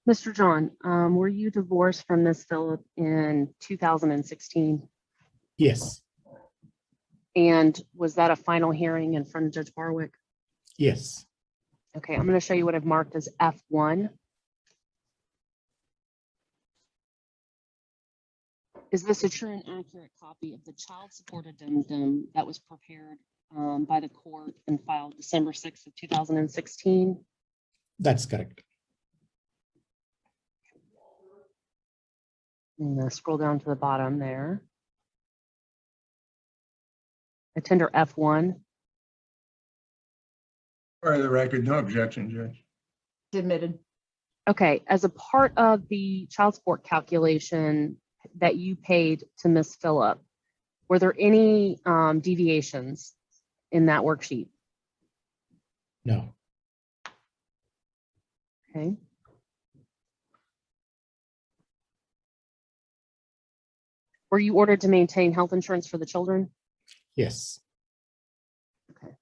Mr. John, were you divorced from Miss Phillip in 2016? Yes. And was that a final hearing in front of Judge Barwick? Yes. Okay, I'm going to show you what I've marked as F1. Is this a true and accurate copy of the child support addendum that was prepared by the court and filed December 6th of 2016? That's correct. I'm going to scroll down to the bottom there. I tender F1. For the record, no objection, Judge. Admitted. Okay, as a part of the child support calculation that you paid to Miss Phillip, were there any deviations in that worksheet? No. Okay. Were you ordered to maintain health insurance for the children? Yes. Okay.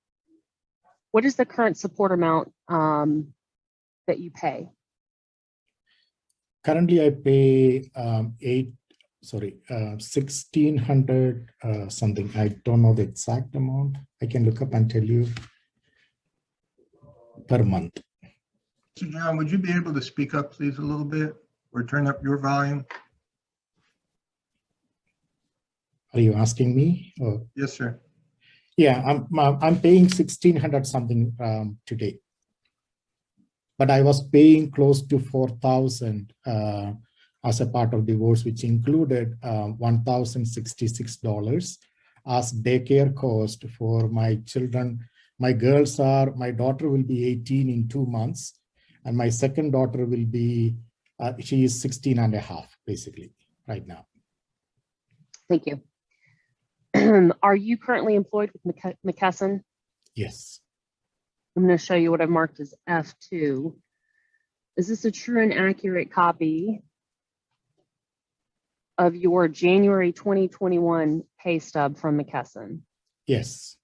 What is the current support amount that you pay? Currently, I pay $1,600 something. I don't know the exact amount. I can look up and tell you per month. So John, would you be able to speak up, please, a little bit, or turn up your volume? Are you asking me? Or? Yes, sir. Yeah, I'm paying $1,600 something today, but I was paying close to $4,000 as a part of divorce, which included $1,066 as daycare cost for my children. My daughter will be 18 in 2 months, and my second daughter will be, she is 16 and a half, basically, right now. Thank you. Are you currently employed with McKesson? Yes. I'm going to show you what I've marked as F2. Is this a true and accurate copy of your January 2021 pay stub from McKesson? Yes.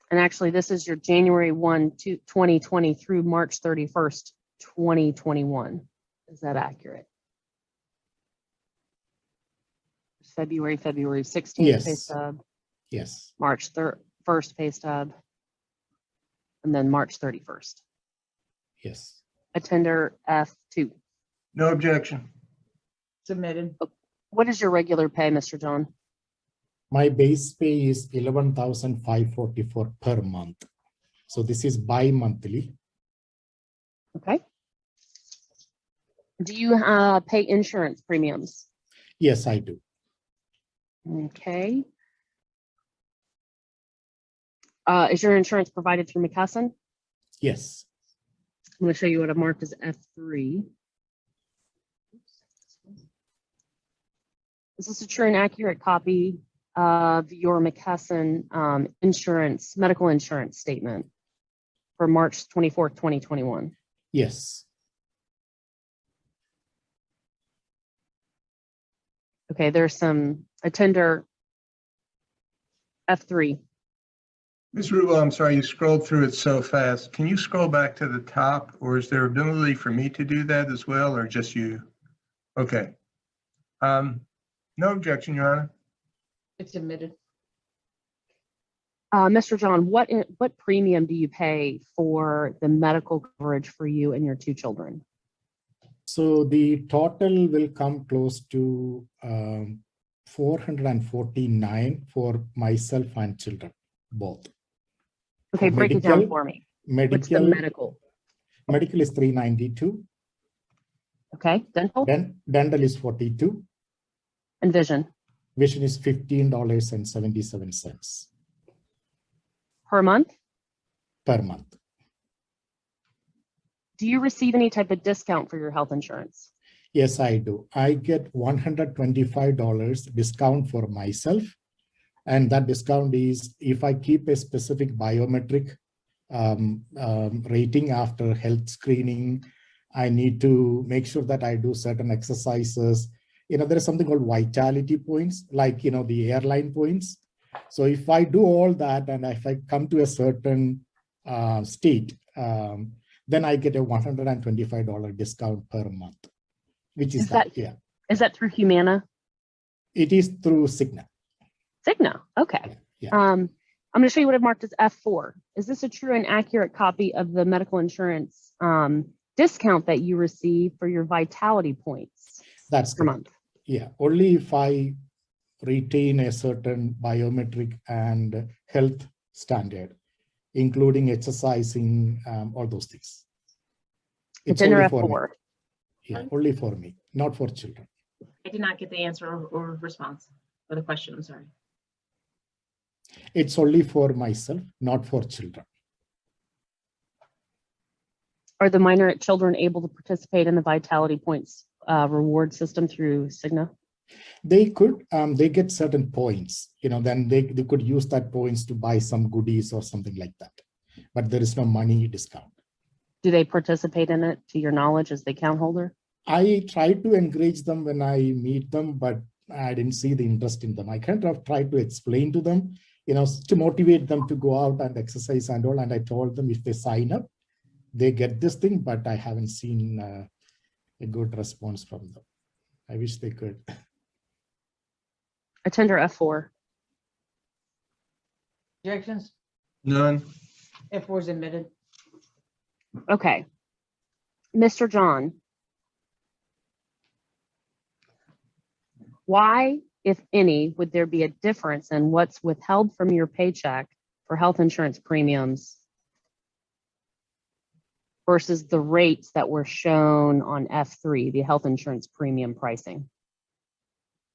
And actually, this is your January 1, 2020 through March 31st, 2021. Is that accurate? February 16th Yes. pay stub. Yes. March 1st pay stub. And then March 31st. Yes. Attender F2. No objection. Submitted. What is your regular pay, Mr. John? My base pay is $11,544 per month. So this is bi-monthly. Okay. Do you pay insurance premiums? Yes, I do. Okay. Is your insurance provided through McKesson? Yes. I'm going to show you what I've marked as F3. Is this a true and accurate copy of your McKesson medical insurance statement for March 24th, 2021? Yes. Okay, there's some attender F3. Ms. Rubel, I'm sorry, you scrolled through it so fast. Can you scroll back to the top, or is there ability for me to do that as well, or just you? Okay. No objection, Your Honor. It's admitted. Mr. John, what premium do you pay for the medical coverage for you and your 2 children? So the total will come close to $449 for myself and children, both. Okay, break it down for me. What's the Medical is $392. Okay, dental? Dental is $42. And vision? Vision is $15.77 Per month? per month. Do you receive any type of discount for your health insurance? Yes, I do. I get $125 discount for myself. And that discount is if I keep a specific biometric rating after health screening, I need to make sure that I do certain exercises. There is something called vitality points, like, the airline points. So if I do all that, and if I come to a certain state, then I get a $125 discount per month, which is Is that- yeah. Is that through Humana? It is through Cigna. Cigna, okay. Yeah. I'm going to show you what I've marked as F4. Is this a true and accurate copy of the medical insurance discount that you receive for your vitality points That's per correct. month? Yeah, only if I retain a certain biometric and health standard, including exercising, all those things. It's under only for me. F4. Yeah, only for me, not for children. I did not get the answer or response for the question. I'm sorry. It's only for myself, not for children. Are the minor children able to participate in the vitality points reward system through Cigna? They could, they get certain points, then they could use that points to buy some goodies or something like that. But there is no money discount. Do they participate in it to your knowledge as the account holder? I try to encourage them when I meet them, but I didn't see the interest in them. I kind of tried to explain to them, to motivate them to go out and exercise and all. And I told them if they sign up, they get this thing, but I haven't seen a good response from them. I wish they could. Attender F4. Objections? None. F4 is admitted. Okay. Mr. John, why, if any, would there be a difference in what's withheld from your paycheck for health insurance premiums versus the rates that were shown on F3, the health insurance premium pricing?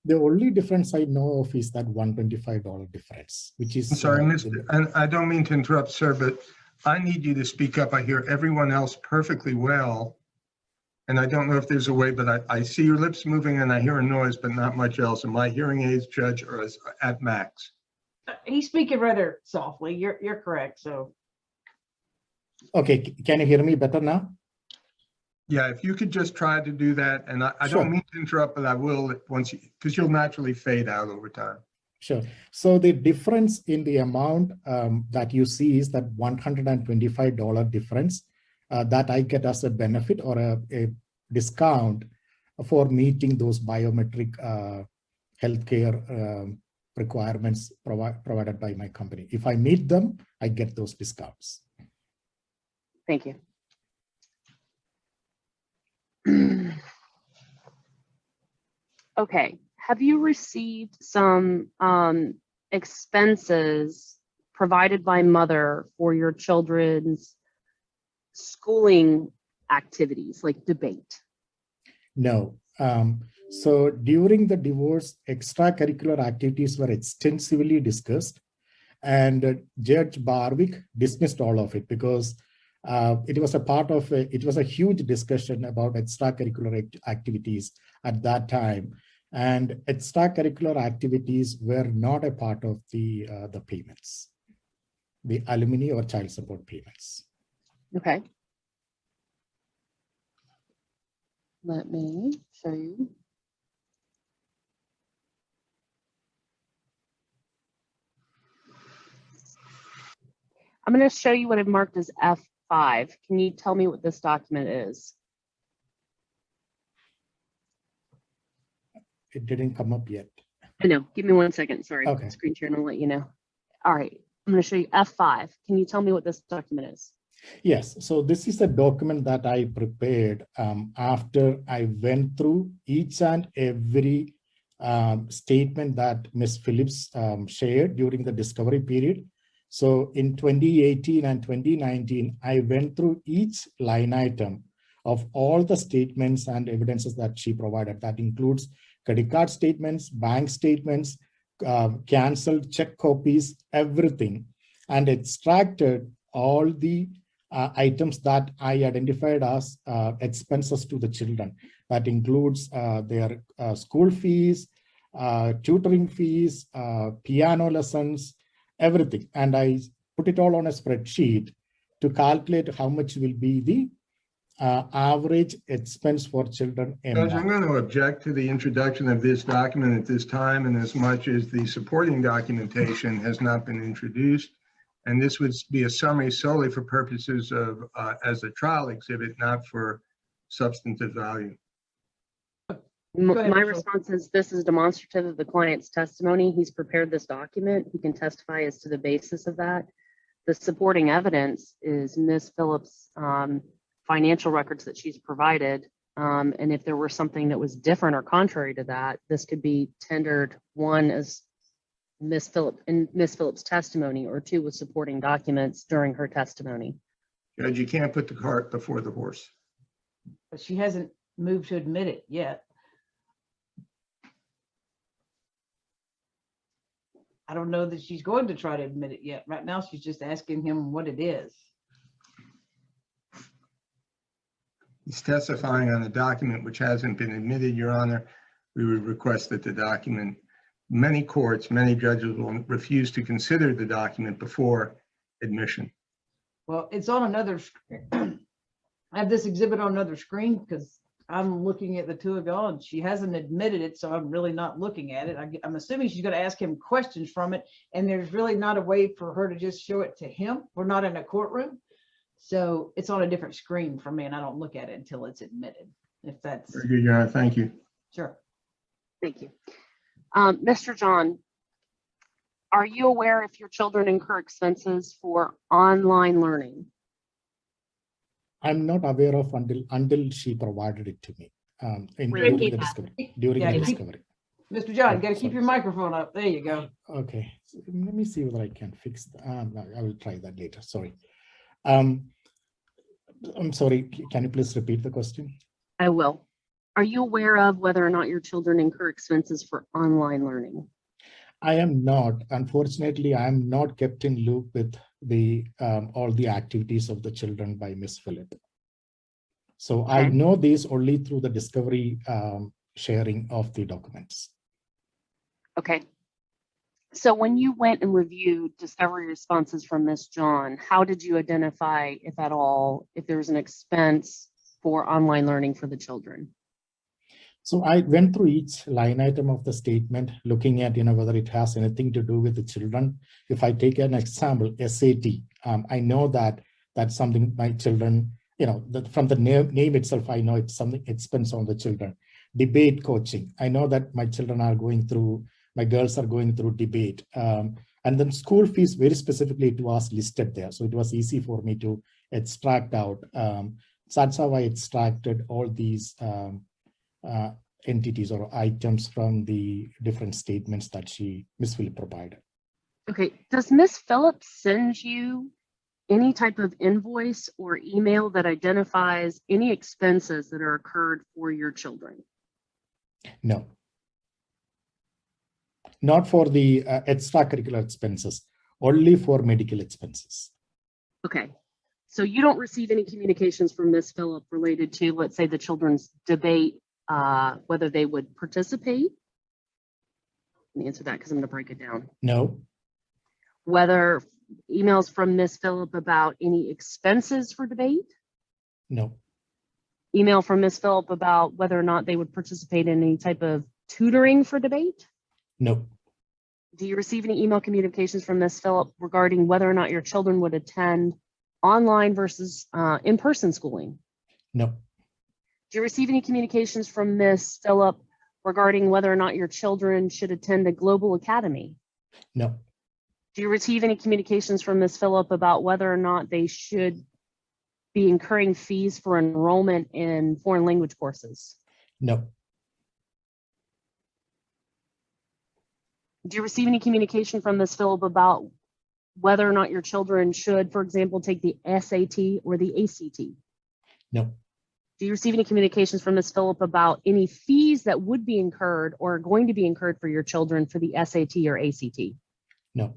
The only difference I know of is that $125 difference, which is. I'm sorry, and I don't mean to interrupt, sir, but I need you to speak up. I hear everyone else perfectly well. And I don't know if there's a way, but I see your lips moving and I hear a noise, but not much else. And my hearing aids, Judge, are at max. He's speaking rather softly. You're correct. So Okay, can you hear me better now? Yeah, if you could just try to do that. And I Sure. don't mean to interrupt, but I will once because you'll naturally fade out over time. Sure. So the difference in the amount that you see is that $125 difference that I get as a benefit or a discount for meeting those biometric healthcare requirements provided by my company. If I meet them, I get those discounts. Thank you. Okay. Have you received some expenses provided by mother for your children's schooling activities like debate? No. So during the divorce, extracurricular activities were extensively discussed, and Judge Barwick dismissed all of it because it was a huge discussion about extracurricular activities at that time. And extracurricular activities were not a part of the payments, the alimony or child support payments. Okay. Let me show you. I'm going to show you what I've marked as F5. Can you tell me what this document is? It didn't come up yet. I know. Give me 1 second. Sorry. Okay. Screen share and I'll let you know. All right. I'm going to show you F5. Can you tell me what this document is? Yes. So this is a document that I prepared after I went through each and every statement that Ms. Phillips shared during the discovery period. So in 2018 and 2019, I went through each line item of all the statements and evidences that she provided. That includes credit card statements, bank statements, canceled check copies, everything, and extracted all the items that I identified as expenses to the children. That includes their school fees, tutoring fees, piano lessons, everything. And I put it all on a spreadsheet to calculate how much will be the average expense for children a Judge, I'm month. going to object to the introduction of this document at this time, and as much as the supporting documentation has not been introduced, And this would be a summary solely for purposes of, as a trial exhibit, not for substantive value. Go ahead, My Michelle. response is this is demonstrative of the client's testimony. He's prepared this document. He can testify as to the basis of that. The supporting evidence is Ms. Phillips' financial records that she's provided. And if there were something that was different or contrary to that, this could be tendered, one, as Ms. Phillips' testimony, or two, with supporting documents during her testimony. Judge, you can't put the cart before the horse. But she hasn't moved to admit it yet. I don't know that she's going to try to admit it yet. Right now, she's just asking him what it is. He's testifying on a document which hasn't been admitted, Your Honor. We would request that the document, many courts, many judges will refuse to consider the document before admission. Well, it's on another, I have this exhibit on another screen because I'm looking at the two of y'all and she hasn't admitted it, so I'm really not looking at it. I'm assuming she's going to ask him questions from it, and there's really not a way for her to just show it to him. We're not in a courtroom, so it's on a different screen for me, and I don't look at it until it's admitted, if that's Very good, Your Honor. Thank you. sure. Thank you. Mr. John, are you aware if your children incur expenses for online learning? I'm not aware of until she provided it to me Really? during the discovery. During Yeah, the keep- discovery. Mr. John, you got to keep Sorry. your microphone up. There you go. Okay, so let me see whether I can fix that. No, I will try that later. Sorry. I'm sorry. Can you please repeat the question? I will. Are you aware of whether or not your children incur expenses for online learning? I am not. Unfortunately, I am not kept in loop with the all the activities of the children by Miss Phillip. So I Okay. know these only through the discovery sharing of the documents. Okay. So when you went and reviewed discovery responses from Ms. John, how did you identify, if at all, if there was an expense for online learning for the children? So I went through each line item of the statement, looking at whether it has anything to do with the children. If I take an example, SAT, I know that that's something my children, from the name itself, I know it's something expense on the children. Debate coaching, I know that my children are going through, my girls are going through debate. And then school fees, very specifically, it was listed there. So it was easy for me to extract out. So that's how I extracted all these entities or items from the different statements that Ms. Phillip provided. Okay. Does Ms. Phillips send you any type of invoice or email that identifies any expenses that are incurred for your children? No. Not for the extracurricular expenses, only for medical expenses. Okay. So you don't receive any communications from Ms. Phillip related to, let's say, the children's debate, whether they would participate? Let me answer that because I'm going to break it down. No, Whether emails from Ms. Phillip about any expenses for debate? no, Email from Ms. Phillip about whether or not they would participate in any type of tutoring for debate? no, Do you receive any email communications from Ms. Phillip regarding whether or not your children would attend online versus in-person schooling? no, Do you receive any communications from Ms. Phillip regarding whether or not your children should attend a global academy? no, Do you receive any communications from Ms. Phillip about whether or not they should be incurring fees for enrollment in foreign language courses? no, Do you receive any communication from Ms. Phillip about whether or not your children should, for example, take the SAT or the ACT? no, Do you receive any communications from Ms. Phillip about any fees that would be incurred or are going to be incurred for your children for the SAT or ACT? no,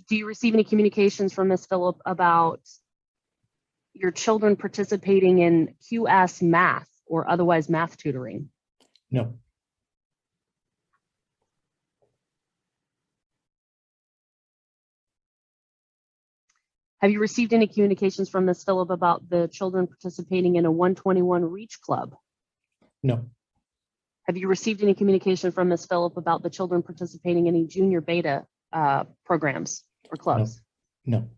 Do you receive any communications from Ms. Phillip about your children participating in QS math or otherwise math tutoring? no, Have you received any communications from Ms. Phillip about the children participating in a 121 Reach Club? no, Have you received any communication from Ms. Phillip about the children participating in any junior beta programs or clubs? No.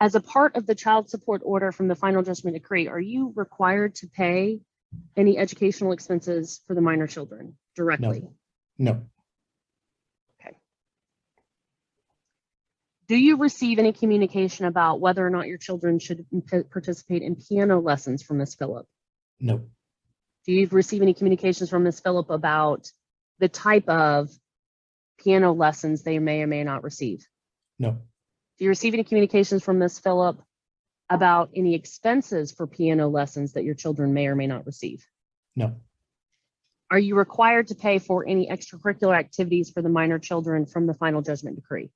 As a part of the child support order from the final judgment decree, are you required to pay any educational expenses for the minor children directly? No. Okay. Do you receive any communication about whether or not your children should participate in piano lessons from Ms. Phillip? No. Do you receive any communications from Ms. Phillip about the type of piano lessons they may or may not receive? No. Do you receive any communications from Ms. Phillip about any expenses for piano lessons that your children may or may not receive? No. Are you required to pay for any extracurricular activities for the minor children from the final judgment decree?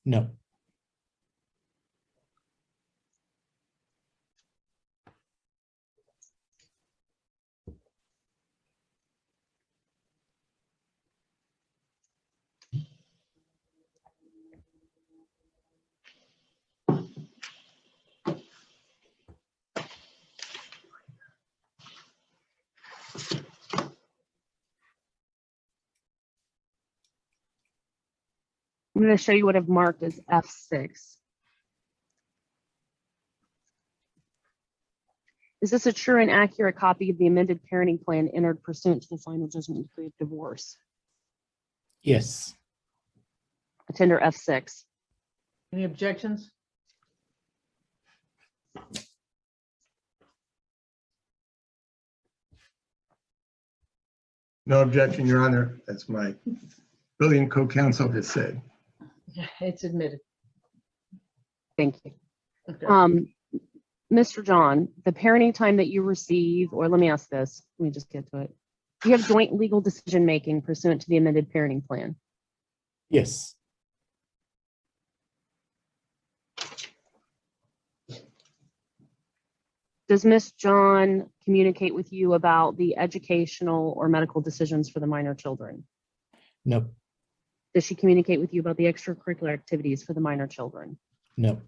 No. I'm going to show you what I've marked as F6. Is this a true and accurate copy of the amended parenting plan entered pursuant to the final judgment decree of divorce? Yes. I tender F6. Any objections? No objection, Your Honor. That's my brilliant co-counsel has said. It's admitted. Thank you. Okay. Mr. John, the parenting time that you receive, or let me ask this, let me just get to it. Do you have joint legal decision making pursuant to the amended parenting plan? Yes. Does Ms. John communicate with you about the educational or medical decisions for the minor children? No. Does she communicate with you about the extracurricular activities for the minor children? No.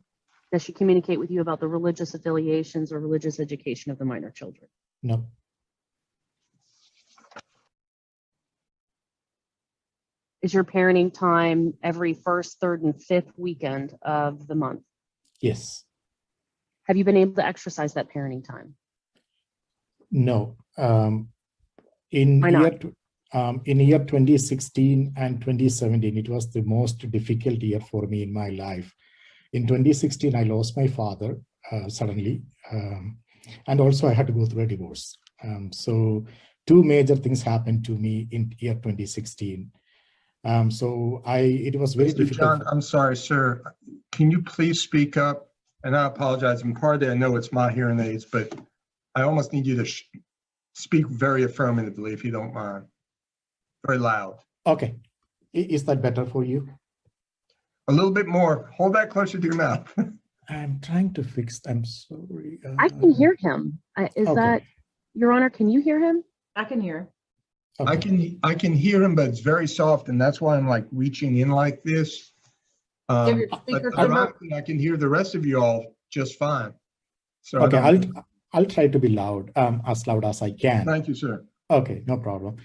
Does she communicate with you about the religious affiliations or religious education of the minor children? No. Is your parenting time every first, third, and fifth weekend of the month? Yes. Have you been able to exercise that parenting time? No. Why In not? year 2016 and 2017, it was the most difficult year for me in my life. In 2016, I lost my father suddenly, and also I had to go through a divorce. So two major things happened to me in year 2016. So it was very Mr. difficult. John, I'm sorry, sir. Can you please speak up? And I apologize. And partly I know it's my hearing aids, but I almost need you to speak very affirmatively, if you don't mind. Very loud. Okay. Is that better for you? A little bit more. Hold that closer to your mouth. I'm trying to fix. I'm sorry. I can hear him. Is Okay. that, Your Honor, can you hear him? I can hear. Okay. I can hear him, but it's very soft, and that's why I'm like reaching in like this. You have your But speaker turned up? ironically, I can hear the rest of you all just fine. So Okay. I don't- I'll try to be loud, as loud as I can. Thank you, sir. Okay, no problem.